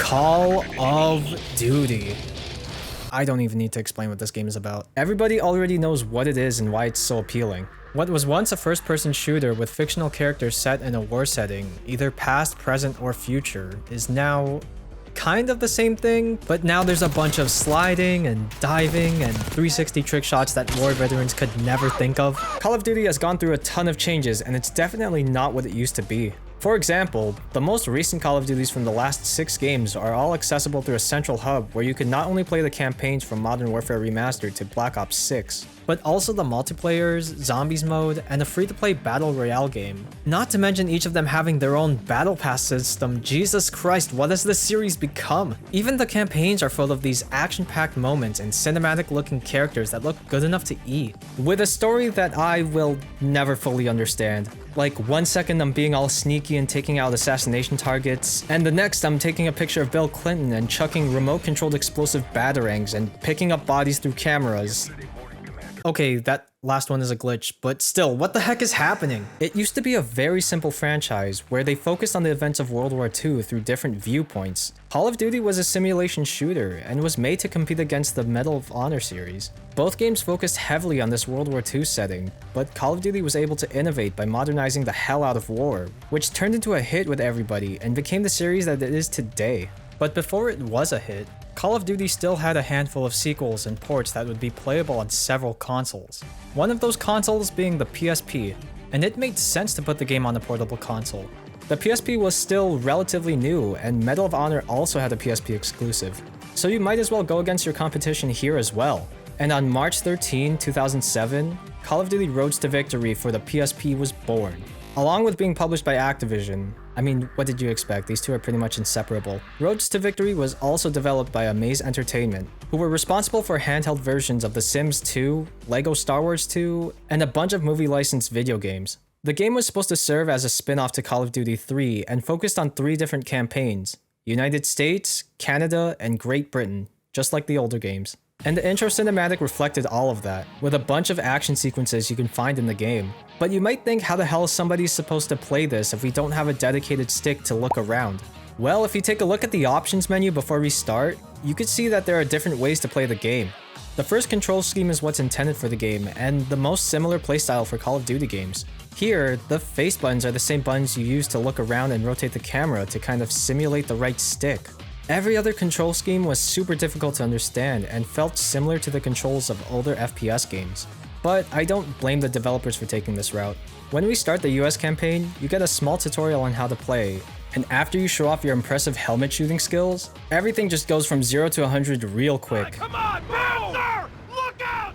Call of Duty. I don't even need to explain what this game is about. Everybody already knows what it is and why it's so appealing. What was once a first-person shooter with fictional characters set in a war setting, either past, present, or future, is now kind of the same thing, but now there's a bunch of sliding and diving and 360 trick shots that war veterans could never think of. Call of Duty has gone through a ton of changes, and it's definitely not what it used to be. For example, the most recent Call of Duties from the last 6 games are all accessible through a central hub where you can not only play the campaigns from Modern Warfare Remastered to Black Ops 6, but also the multiplayers, zombies mode, and a free-to-play battle royale game. Not to mention each of them having their own battle pass system. Jesus Christ, what has this series become? Even the campaigns are full of these action-packed moments and cinematic-looking characters that look good enough to eat, with a story that I will never fully understand. Like, 1 second I'm being all sneaky and taking out assassination targets, and the next I'm taking a picture of Bill Clinton and chucking remote-controlled explosive batarangs and picking up bodies through cameras. Okay, that last one is a glitch, but still, what the heck is happening? It used to be a very simple franchise where they focused on the events of World War II through different viewpoints. Call of Duty was a simulation shooter and was made to compete against the Medal of Honor series. Both games focused heavily on this World War II setting, but Call of Duty was able to innovate by modernizing the hell out of war, which turned into a hit with everybody and became the series that it is today. But before it was a hit, Call of Duty still had a handful of sequels and ports that would be playable on several consoles. One of those consoles being the PSP, and it made sense to put the game on a portable console. The PSP was still relatively new, and Medal of Honor also had a PSP-Exclusive, so you might as well go against your competition here as well. And on March 13, 2007, Call of Duty Roads to Victory for the PSP was born. Along with being published by Activision, I mean, what did you expect? These two are pretty much inseparable. Roads to Victory was also developed by Amaze Entertainment, who were responsible for handheld versions of The Sims 2, Lego Star Wars 2, and a bunch of movie-licensed video games. The game was supposed to serve as a spin-off to Call of Duty 3 and focused on 3 different campaigns: United States, Canada, and Great Britain, just like the older games. And the intro cinematic reflected all of that, with a bunch of action sequences you can find in the game. But you might think, how the hell is somebody supposed to play this if we don't have a dedicated stick to look around? Well, if you take a look at the options menu before we start, you could see that there are different ways to play the game. The first control scheme is what's intended for the game, and the most similar playstyle for Call of Duty games. Here, the face buttons are the same buttons you use to look around and rotate the camera to kind of simulate the right stick. Every other control scheme was super difficult to understand and felt similar to the controls of older FPS games. But I don't blame the developers for taking this route. When we start the US campaign, you get a small tutorial on how to play, and after you show off your impressive helmet shooting skills, everything just goes from 0 to 100 real quick. Come on, move, sir! Look out!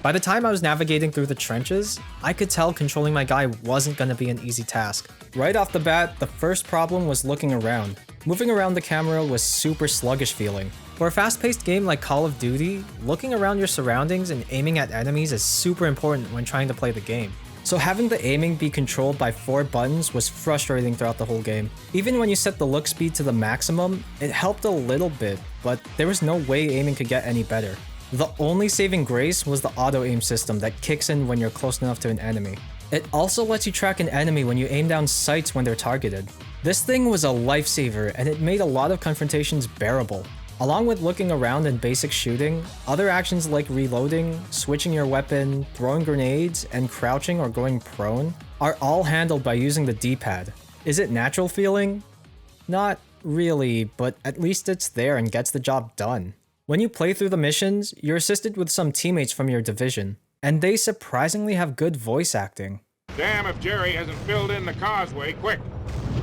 By the time I was navigating through the trenches, I could tell controlling my guy wasn't gonna be an easy task. Right off the bat, the first problem was looking around. Moving around the camera was super sluggish feeling. For a fast-paced game like Call of Duty, looking around your surroundings and aiming at enemies is super important when trying to play the game. So having the aiming be controlled by 4 buttons was frustrating throughout the whole game. Even when you set the look speed to the maximum, it helped a little bit, but there was no way aiming could get any better. The only saving grace was the auto-aim system that kicks in when you're close enough to an enemy. It also lets you track an enemy when you aim down sights when they're targeted. This thing was a lifesaver, and it made a lot of confrontations bearable. Along with looking around and basic shooting, other actions like reloading, switching your weapon, throwing grenades, and crouching or going prone are all handled by using the D-pad. Is it natural feeling? Not really, but at least it's there and gets the job done. When you play through the missions, you're assisted with some teammates from your division, and they surprisingly have good voice acting. Damn if Jerry hasn't filled in the causeway quick.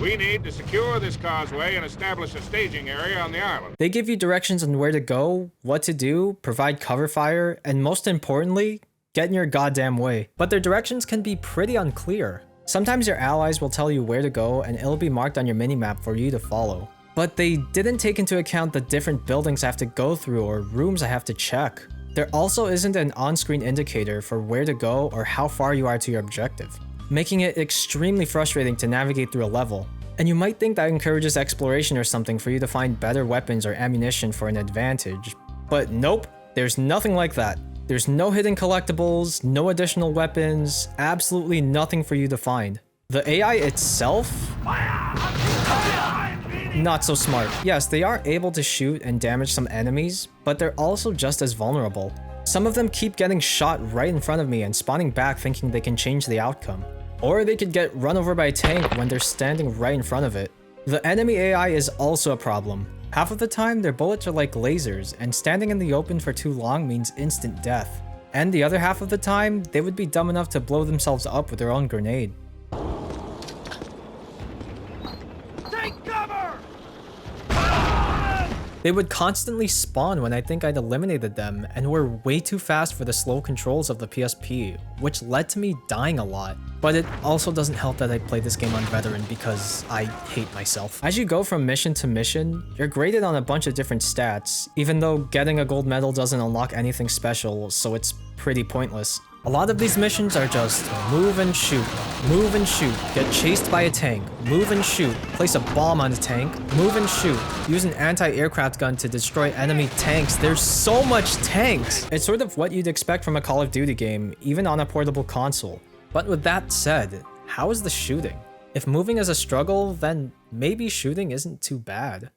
We need to secure this causeway and establish a staging area on the island. They give you directions on where to go, what to do, provide cover fire, and most importantly, get in your goddamn way. But their directions can be pretty unclear. Sometimes your allies will tell you where to go and it'll be marked on your minimap for you to follow. But they didn't take into account the different buildings I have to go through or rooms I have to check. There also isn't an on-screen indicator for where to go or how far you are to your objective, making it extremely frustrating to navigate through a level. And you might think that encourages exploration or something for you to find better weapons or ammunition for an advantage. But nope, there's nothing like that. There's no hidden collectibles, no additional weapons, absolutely nothing for you to find. The AI itself? Not so smart. Yes, they are able to shoot and damage some enemies, but they're also just as vulnerable. Some of them keep getting shot right in front of me and spawning back thinking they can change the outcome. Or they could get run over by a tank when they're standing right in front of it. The enemy AI is also a problem. Half of the time, their bullets are like lasers, and standing in the open for too long means instant death. And the other half of the time, they would be dumb enough to blow themselves up with their own grenade. Take cover! They would constantly spawn when I think I'd eliminated them, and were way too fast for the slow controls of the PSP, which led to me dying a lot. But it also doesn't help that I play this game on veteran because I hate myself. As you go from mission to mission, you're graded on a bunch of different stats, even though getting a gold medal doesn't unlock anything special, so it's pretty pointless. A lot of these missions are just move and shoot, get chased by a tank, move and shoot, place a bomb on a tank, move and shoot, use an anti-aircraft gun to destroy enemy tanks. There's so much tanks! It's sort of what you'd expect from a Call of Duty game, even on a portable console. But with that said, how is the shooting? If moving is a struggle, then maybe shooting isn't too bad.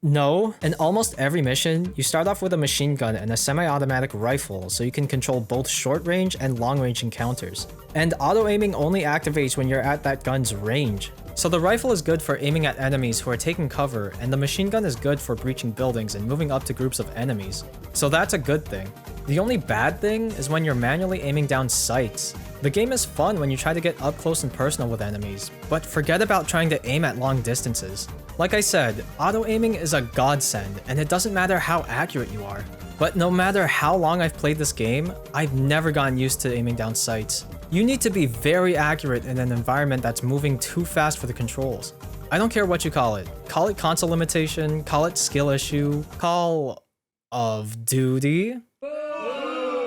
No. In almost every mission, you start off with a machine gun and a semi-automatic rifle, so you can control both short-range and long-range encounters. And auto-aiming only activates when you're at that gun's range. So the rifle is good for aiming at enemies who are taking cover, and the machine gun is good for breaching buildings and moving up to groups of enemies. So that's a good thing. The only bad thing is when you're manually aiming down sights. The game is fun when you try to get up close and personal with enemies, but forget about trying to aim at long distances. Like I said, auto-aiming is a godsend, and it doesn't matter how accurate you are. But no matter how long I've played this game, I've never gotten used to aiming down sights. You need to be very accurate in an environment that's moving too fast for the controls. I don't care what you call it. Call it console limitation, call it skill issue, Call of Duty.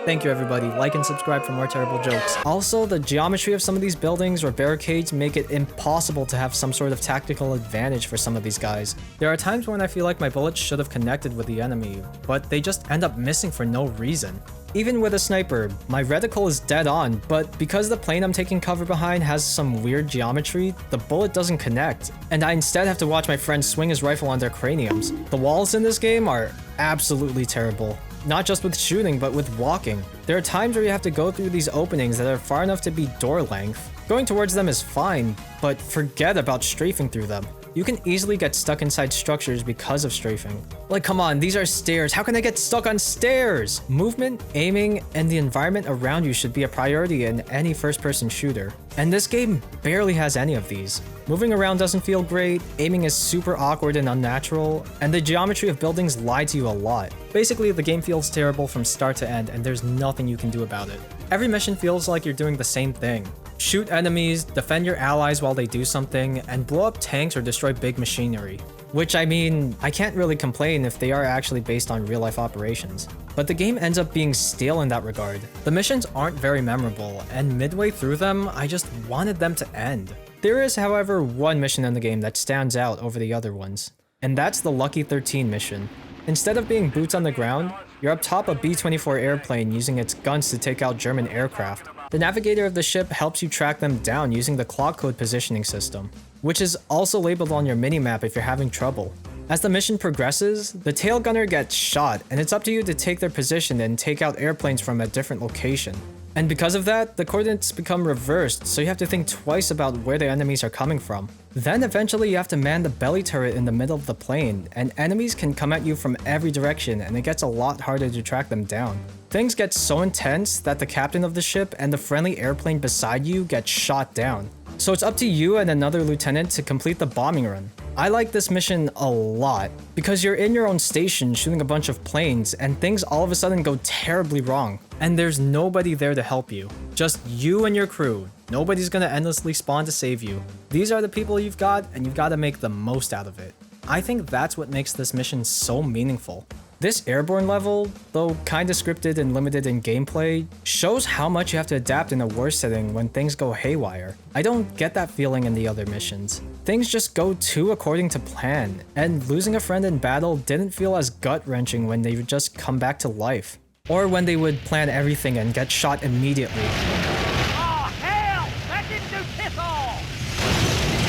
Thank you everybody, like and subscribe for more terrible jokes. Also, the geometry of some of these buildings or barricades make it impossible to have some sort of tactical advantage for some of these guys. There are times when I feel like my bullets should have connected with the enemy, but they just end up missing for no reason. Even with a sniper, my reticle is dead on, but because the plane I'm taking cover behind has some weird geometry, the bullet doesn't connect, and I instead have to watch my friend swing his rifle on their craniums. The walls in this game are absolutely terrible. Not just with shooting, but with walking. There are times where you have to go through these openings that are far enough to be door length. Going towards them is fine, but forget about strafing through them. You can easily get stuck inside structures because of strafing. Like, come on, these are stairs. How can I get stuck on stairs? Movement, aiming, and the environment around you should be a priority in any first-person shooter. And this game barely has any of these. Moving around doesn't feel great, aiming is super awkward and unnatural, and the geometry of buildings lie to you a lot. Basically, the game feels terrible from start to end, and there's nothing you can do about it. Every mission feels like you're doing the same thing. Shoot enemies, defend your allies while they do something, and blow up tanks or destroy big machinery. Which, I mean, I can't really complain if they are actually based on real-life operations. But the game ends up being stale in that regard. The missions aren't very memorable, and midway through them, I just wanted them to end. There is, however, one mission in the game that stands out over the other ones, and that's the Lucky 13 mission. Instead of being boots on the ground, you're up top a B-24 airplane using its guns to take out German aircraft. The navigator of the ship helps you track them down using the clock code positioning system, which is also labeled on your minimap if you're having trouble. As the mission progresses, the tail gunner gets shot, and it's up to you to take their position and take out airplanes from a different location. And because of that, the coordinates become reversed, so you have to think twice about where the enemies are coming from. Then eventually you have to man the belly turret in the middle of the plane, and enemies can come at you from every direction, and it gets a lot harder to track them down. Things get so intense that the captain of the ship and the friendly airplane beside you get shot down. So it's up to you and another lieutenant to complete the bombing run. I like this mission a lot, because you're in your own station shooting a bunch of planes, and things all of a sudden go terribly wrong. And there's nobody there to help you. Just you and your crew. Nobody's gonna endlessly spawn to save you. These are the people you've got, and you've gotta make the most out of it. I think that's what makes this mission so meaningful. This airborne level, though kinda scripted and limited in gameplay, shows how much you have to adapt in a war setting when things go haywire. I don't get that feeling in the other missions. Things just go too according to plan, and losing a friend in battle didn't feel as gut-wrenching when they would just come back to life. Or when they would plan everything and get shot immediately. Oh, hell! That didn't do piss all!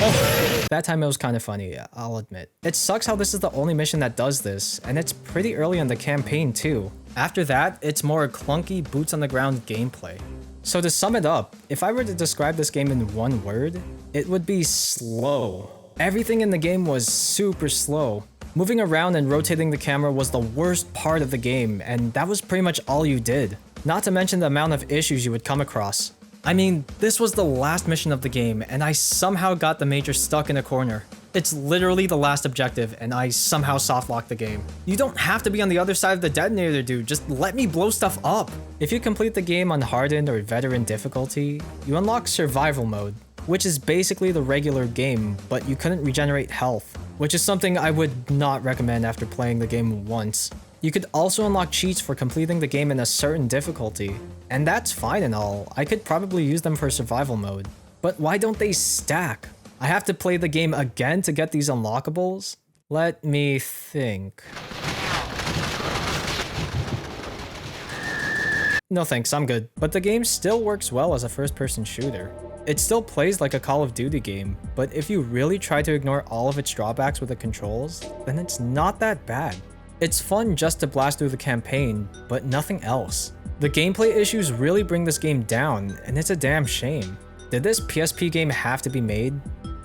Oh. That time it was kind of funny, I'll admit. It sucks how this is the only mission that does this, and it's pretty early in the campaign too. After that, it's more clunky, boots on the ground gameplay. So to sum it up, if I were to describe this game in one word, it would be slow. Everything in the game was super slow. Moving around and rotating the camera was the worst part of the game, and that was pretty much all you did. Not to mention the amount of issues you would come across. I mean, this was the last mission of the game, and I somehow got the Major stuck in a corner. It's literally the last objective, and I somehow softlocked the game. You don't have to be on the other side of the detonator, dude. Just let me blow stuff up. If you complete the game on hardened or veteran difficulty, you unlock survival mode, which is basically the regular game, but you couldn't regenerate health, which is something I would not recommend after playing the game once. You could also unlock cheats for completing the game in a certain difficulty, and that's fine and all. I could probably use them for survival mode. But why don't they stack? I have to play the game again to get these unlockables? Let me think. No thanks, I'm good. But the game still works well as a first-person shooter. It still plays like a Call of Duty game, but if you really try to ignore all of its drawbacks with the controls, then it's not that bad. It's fun just to blast through the campaign, but nothing else. The gameplay issues really bring this game down, and it's a damn shame. Did this PSP game have to be made?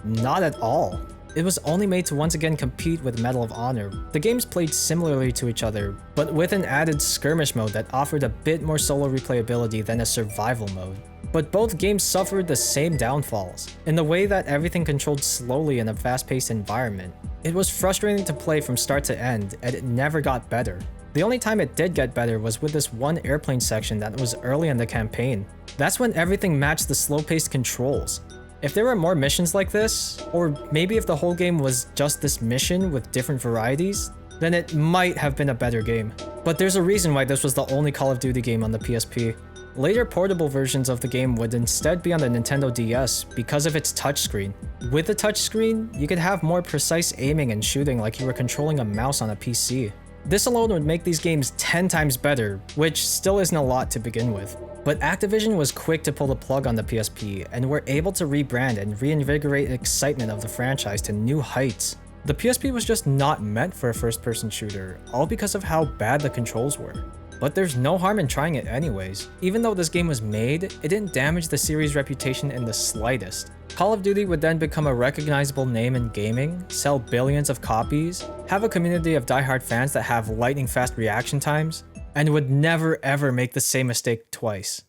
Not at all. It was only made to once again compete with Medal of Honor. The games played similarly to each other, but with an added skirmish mode that offered a bit more solo replayability than a survival mode. But both games suffered the same downfalls, in the way that everything controlled slowly in a fast-paced environment. It was frustrating to play from start to end, and it never got better. The only time it did get better was with this one airplane section that was early in the campaign. That's when everything matched the slow-paced controls. If there were more missions like this, or maybe if the whole game was just this mission with different varieties, then it might have been a better game. But there's a reason why this was the only Call of Duty game on the PSP. Later portable versions of the game would instead be on the Nintendo DS because of its touchscreen. With the touchscreen, you could have more precise aiming and shooting like you were controlling a mouse on a PC. This alone would make these games 10 times better, which still isn't a lot to begin with. But Activision was quick to pull the plug on the PSP and were able to rebrand and reinvigorate excitement of the franchise to new heights. The PSP was just not meant for a first-person shooter, all because of how bad the controls were. But there's no harm in trying it anyways. Even though this game was made, it didn't damage the series' reputation in the slightest. Call of Duty would then become a recognizable name in gaming, sell billions of copies, have a community of diehard fans that have lightning-fast reaction times, and would never ever make the same mistake twice.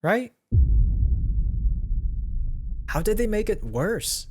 Right? How did they make it worse?